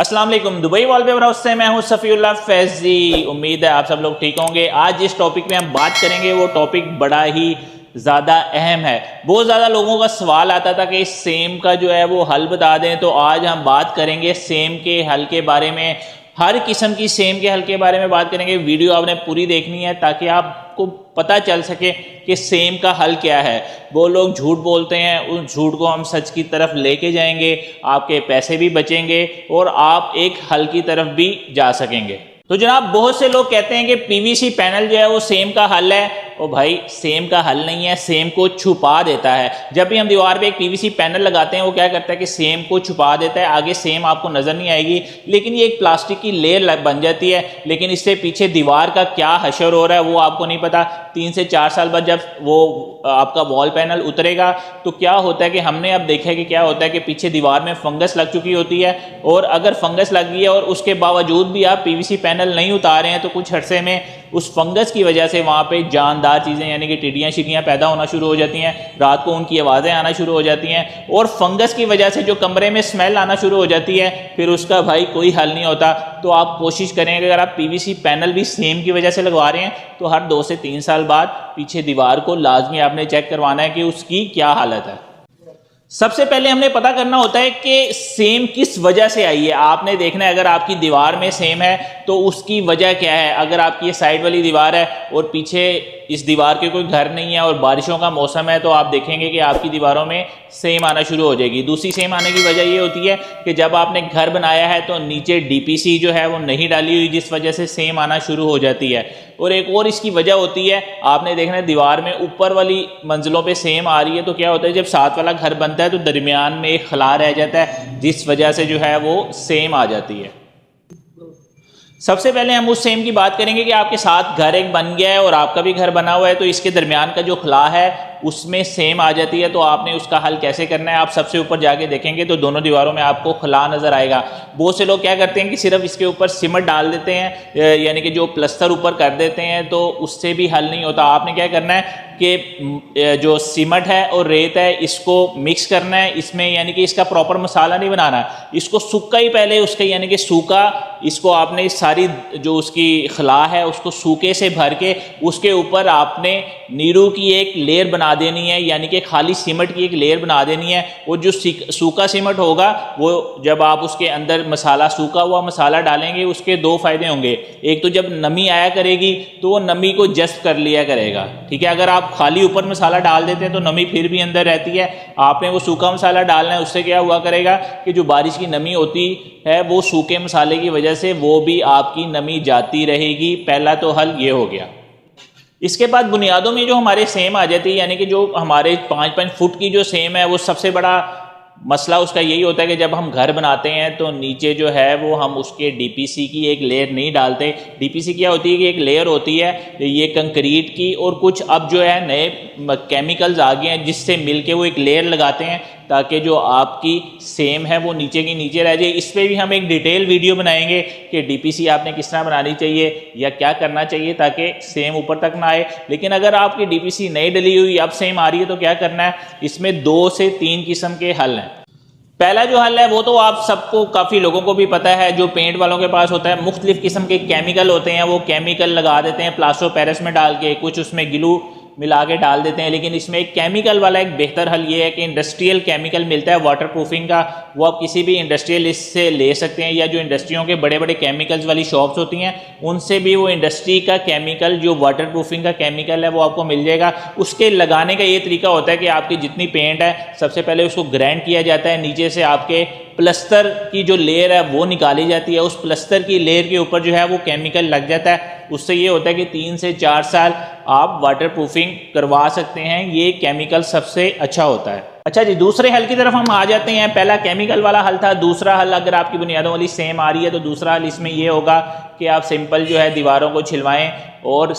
अस्सलाम वालेकुम। Dubai wallpaper house से मैं हूं सफ़ीउल्लाह फैजी। उम्मीद है आप सब लोग ठीक होंगे। आज जिस टॉपिक में हम बात करेंगे वो टॉपिक बड़ा ही ज़्यादा अहम है। बहुत ज़्यादा लोगों का सवाल आता था कि सेम का जो है वो हल बता दें, तो आज हम बात करेंगे सेम के हल के बारे में। हर किस्म की सेम के हल के बारे में बात करेंगे। वीडियो आपने पूरी देखनी है ताकि आपको पता चल सके कि सेम का हल क्या है। वो लोग झूठ बोलते हैं, उस झूठ को हम सच की तरफ लेके जाएंगे, आपके पैसे भी बचेंगे और आप एक हल की तरफ भी जा सकेंगे। तो जनाब, बहुत से लोग कहते हैं कि पीवीसी पैनल जो है वो सेम का हल है। ओ भाई, सेम का हल नहीं है, सेम को छुपा देता है। जब भी हम दीवार पे एक पीवीसी पैनल लगाते हैं वो क्या करता है कि सेम को छुपा देता है। आगे सेम आपको नजर नहीं आएगी, लेकिन ये एक प्लास्टिक की लेयर बन जाती है। लेकिन इससे पीछे दीवार का क्या हशर हो रहा है वो आपको नहीं पता। 3 से 4 साल बाद जब वो आपका वॉल पैनल उतरेगा तो क्या होता है कि हमने अब देखा कि क्या होता है कि पीछे दीवार में फंगस लग चुकी होती है। और अगर फंगस लग गई है और उसके बावजूद भी आप पीवीसी पैनल नहीं उतारे हैं तो कुछ अरसे में उस फंगस की वजह से वहाँ पे जानदार चीज़ें यानी कि टिड्डियाँ शिड्डियाँ पैदा होना शुरू हो जाती हैं। रात को उनकी आवाज़ें आना शुरू हो जाती हैं और फंगस की वजह से जो कमरे में स्मेल आना शुरू हो जाती है, फिर उसका भाई कोई हल नहीं होता। तो आप कोशिश करें कि अगर आप पीवीसी पैनल भी सेम की वजह से लगवा रहे हैं तो हर 2 से 3 साल बाद पीछे दीवार को लाजमी आपने चेक करवाना है कि उसकी क्या हालत है। सबसे पहले हमने पता करना होता है कि सेम किस वजह से आई है। आपने देखना है अगर आपकी दीवार में सेम है तो उसकी वजह क्या है। अगर आपकी ये साइड वाली दीवार है और पीछे इस दीवार के कोई घर नहीं है और बारिशों का मौसम है तो आप देखेंगे कि आपकी दीवारों में सेम आना शुरू हो जाएगी। दूसरी सेम आने की वजह ये होती है कि जब आपने घर बनाया है तो नीचे डीपीसी जो है वो नहीं डाली हुई, जिस वजह से सेम आना शुरू हो जाती है। और एक और इसकी वजह होती है, आपने देखना है दीवार में ऊपर वाली मंजिलों पे सेम आ रही है तो क्या होता है जब साथ वाला घर बनता है तो दरमियान में एक खला रह जाता है, जिस वजह से जो है वो सेम आ जाती है। सबसे पहले हम उस सेम की बात करेंगे कि आपके साथ घर एक बन गया है और आपका भी घर बना हुआ है तो इसके दरमियान का जो खला है उसमें सेम आ जाती है। तो आपने उसका हल कैसे करना है, आप सबसे ऊपर जाके देखेंगे तो दोनों दीवारों में आपको खला नजर आएगा। बहुत से लोग क्या करते हैं कि सिर्फ इसके ऊपर सीमेंट डाल देते हैं, यानी कि जो प्लस्तर ऊपर कर देते हैं, तो उससे भी हल नहीं होता। आपने क्या करना है कि जो सीमेंट है और रेत है इसको मिक्स करना है इसमें, यानी कि इसका प्रॉपर मसाला नहीं बनाना, इसको सूखा ही पहले उसके यानी कि सूखा इसको आपने सारी जो उसकी खला है उसको सूखे से भर के उसके ऊपर आपने नीरू की एक लेयर बना देनी है, यानी कि खाली सीमेंट की एक लेयर बना देनी है। वो जो सूखा सीमेंट होगा वो जब आप उसके अंदर मसाला सूखा हुआ मसाला डालेंगे उसके 2 फायदे होंगे। एक तो जब नमी आया करेगी तो वो नमी को जस्ट कर लिया करेगा, ठीक है। अगर आप खाली ऊपर मसाला डाल देते हैं तो नमी फिर भी अंदर रहती है। आपने वो सूखा मसाला डालना है, उससे क्या हुआ करेगा कि जो बारिश की नमी होती है वो सूखे मसाले की वजह से वो भी आपकी नमी जाती रहेगी। पहला तो हल ये हो गया। इसके बाद बुनियादों में जो हमारे सेम आ जाती है, यानी कि जो हमारे 5-5 फुट की जो सेम है वो सबसे बड़ा मसला उसका यही होता है कि जब हम घर बनाते हैं तो नीचे जो है वो हम उसके डीपीसी की एक लेयर नहीं डालते। डीपीसी क्या होती है कि एक लेयर होती है ये कंक्रीट की, और कुछ अब जो है नए केमिकल्स आ गए हैं जिससे मिलके वो एक लेयर लगाते हैं ताकि जो आपकी सेम है वो नीचे की नीचे रह जाए। इस पर भी हम एक डिटेल वीडियो बनाएंगे कि डीपीसी आपने किस तरह बनानी चाहिए या क्या करना चाहिए ताकि सेम ऊपर तक ना आए। लेकिन अगर आपकी डीपीसी नहीं डली हुई अब सेम आ रही है तो क्या करना है, इसमें 2 से 3 किस्म के हल हैं। पहला जो हल है वो तो आप सबको काफ़ी लोगों को भी पता है, जो पेंट वालों के पास होता है मुख्तलिफ किस्म के केमिकल होते हैं, वो केमिकल लगा देते हैं प्लास्टर ऑफ पेरिस में डाल के, कुछ उसमें ग्लू मिला के डाल देते हैं। लेकिन इसमें एक केमिकल वाला एक बेहतर हल ये है कि इंडस्ट्रियल केमिकल मिलता है वाटर प्रूफिंग का, वो आप किसी भी इंडस्ट्रियलिस्ट से ले सकते हैं या जो इंडस्ट्रियों के बड़े बड़े केमिकल्स वाली शॉप्स होती हैं उनसे भी वो इंडस्ट्री का केमिकल जो वाटर प्रूफिंग का केमिकल है वो आपको मिल जाएगा। उसके लगाने का ये तरीका होता है कि आपकी जितनी पेंट है सबसे पहले उसको ग्राइंड किया जाता है, नीचे से आपके प्लस्तर की जो लेयर है वो निकाली जाती है, उस प्लस्तर की लेयर के ऊपर जो है वो केमिकल लग जाता है। उससे ये होता है कि 3 से 4 साल आप वाटर प्रूफिंग करवा सकते हैं। ये केमिकल सबसे अच्छा होता है। अच्छा जी, दूसरे हल की तरफ हम आ जाते हैं। पहला केमिकल वाला हल था। दूसरा हल, अगर आपकी बुनियादों वाली सेम आ रही है तो दूसरा हल इसमें ये होगा कि आप सिंपल जो है दीवारों को छिलवाएं और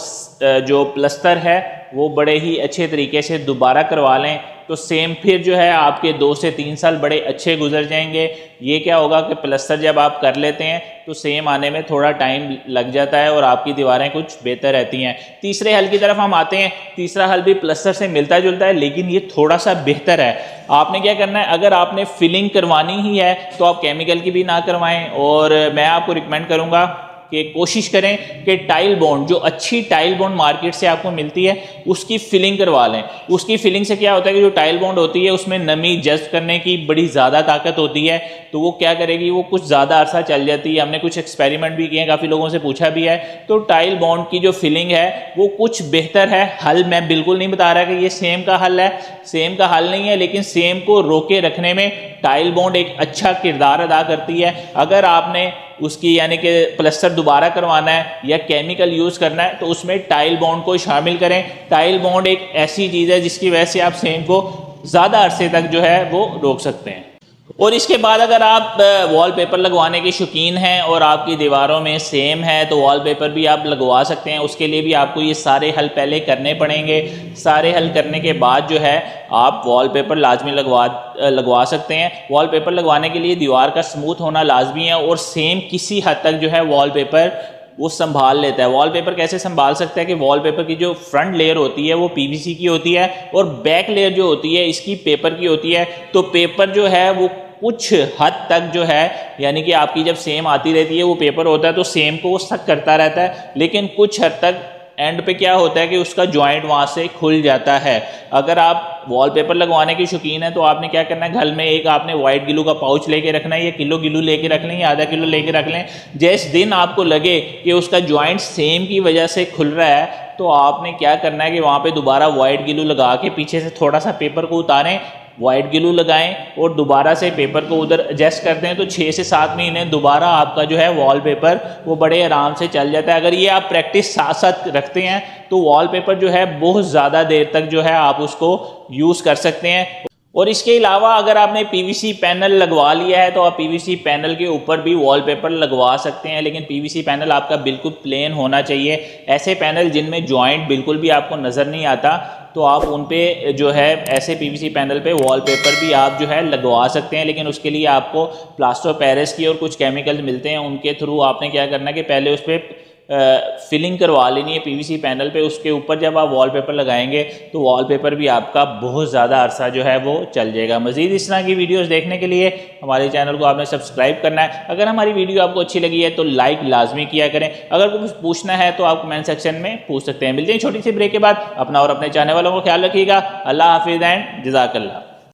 जो प्लस्तर है वो बड़े ही अच्छे तरीके से दोबारा करवा लें। तो सेम फिर जो है आपके 2 से 3 साल बड़े अच्छे गुजर जाएंगे। ये क्या होगा कि प्लस्तर जब आप कर लेते हैं तो सेम आने में थोड़ा टाइम लग जाता है और आपकी दीवारें कुछ बेहतर रहती हैं। तीसरे हल की तरफ हम आते हैं। तीसरा हल भी प्लस्तर से मिलता जुलता है लेकिन ये थोड़ा सा बेहतर है। आपने क्या करना है, अगर आपने फिलिंग करवानी ही है तो आप केमिकल की भी ना करवाएं, और मैं आपको रिकमेंड करूंगा कि कोशिश करें कि टाइल बॉन्ड, जो अच्छी टाइल बॉन्ड मार्केट से आपको मिलती है, उसकी फिलिंग करवा लें। उसकी फिलिंग से क्या होता है कि जो टाइल बॉन्ड होती है उसमें नमी जज्ब करने की बड़ी ज़्यादा ताकत होती है, तो वो क्या करेगी, वो कुछ ज़्यादा अरसा चल जाती है। हमने कुछ एक्सपेरिमेंट भी किए हैं, काफ़ी लोगों से पूछा भी है, तो टाइल बॉन्ड की जो फिलिंग है वो कुछ बेहतर है। हल मैं बिल्कुल नहीं बता रहा कि ये सेम का हल है, सेम का हल नहीं है, लेकिन सेम को रोके रखने में टाइल बॉन्ड एक अच्छा किरदार अदा करती है। अगर आपने उसकी यानी कि प्लस्तर दोबारा करवाना है या केमिकल यूज़ करना है तो उसमें टाइल बॉन्ड को शामिल करें। टाइल बॉन्ड एक ऐसी चीज़ है जिसकी वजह से आप सेम को ज़्यादा अरसे तक जो है वो रोक सकते हैं। और इसके बाद अगर आप वॉलपेपर लगवाने के शौकीन हैं और आपकी दीवारों में सेम है तो वॉलपेपर भी आप लगवा सकते हैं। उसके लिए भी आपको ये सारे हल पहले करने पड़ेंगे। सारे हल करने के बाद जो है आप वॉलपेपर लाजमी लगवा सकते हैं। वॉलपेपर लगवाने के लिए दीवार का स्मूथ होना लाजमी है और सेम किसी हद तक जो है वॉलपेपर वो संभाल लेता है। वॉलपेपर कैसे संभाल सकता है कि वॉलपेपर की जो फ्रंट लेयर होती है वो पीवीसी की होती है और बैक लेयर जो होती है इसकी पेपर की होती है। तो पेपर जो है वो कुछ हद तक जो है यानी कि आपकी जब सेम आती रहती है वो पेपर होता है तो सेम को वो सक करता रहता है, लेकिन कुछ हद तक एंड पे क्या होता है कि उसका जॉइंट वहाँ से खुल जाता है। अगर आप वॉलपेपर लगवाने के शौकीन है तो आपने क्या करना है, घर में एक आपने वाइट गिलू का पाउच लेके रखना है, या किलो गिलू लेके रख लें या आधा किलो लेके रख लें। जिस दिन आपको लगे कि उसका जॉइंट सेम की वजह से खुल रहा है तो आपने क्या करना है कि वहाँ पे दोबारा वाइट गिलू लगा के पीछे से थोड़ा सा पेपर को उतारें, वाइट ग्लू लगाएं और दोबारा से पेपर को उधर एडजस्ट करते हैं तो 6 से 7 महीने दोबारा आपका जो है वॉलपेपर वो बड़े आराम से चल जाता है। अगर ये आप प्रैक्टिस साथ साथ रखते हैं तो वॉलपेपर जो है बहुत ज़्यादा देर तक जो है आप उसको यूज़ कर सकते हैं। और इसके अलावा अगर आपने पीवीसी पैनल लगवा लिया है तो आप पीवीसी पैनल के ऊपर भी वॉलपेपर लगवा सकते हैं, लेकिन पीवीसी पैनल आपका बिल्कुल प्लेन होना चाहिए। ऐसे पैनल जिनमें जॉइंट बिल्कुल भी आपको नज़र नहीं आता तो आप उन पे जो है ऐसे पीवीसी पैनल पे वॉलपेपर भी आप जो है लगवा सकते हैं, लेकिन उसके लिए आपको प्लास्टर ऑफ पेरिस की और कुछ केमिकल्स मिलते हैं, उनके थ्रू आपने क्या करना है कि पहले उस पर फिलिंग करवा लेनी है पीवीसी पैनल पे। उसके ऊपर जब आप वॉलपेपर लगाएंगे तो वॉलपेपर भी आपका बहुत ज़्यादा अरसा जो है वो चल जाएगा। मज़ीद इस तरह की वीडियोस देखने के लिए हमारे चैनल को आपने सब्सक्राइब करना है। अगर हमारी वीडियो आपको अच्छी लगी है तो लाइक लाजमी किया करें। अगर कुछ पूछना है तो आप कमेंट सेक्शन में पूछ सकते हैं। मिलते हैं छोटी सी ब्रेक के बाद। अपना और अपने चाहने वालों को ख्याल रखिएगा। अल्लाह हाफिज़ एंड जज़ाकल्लाह।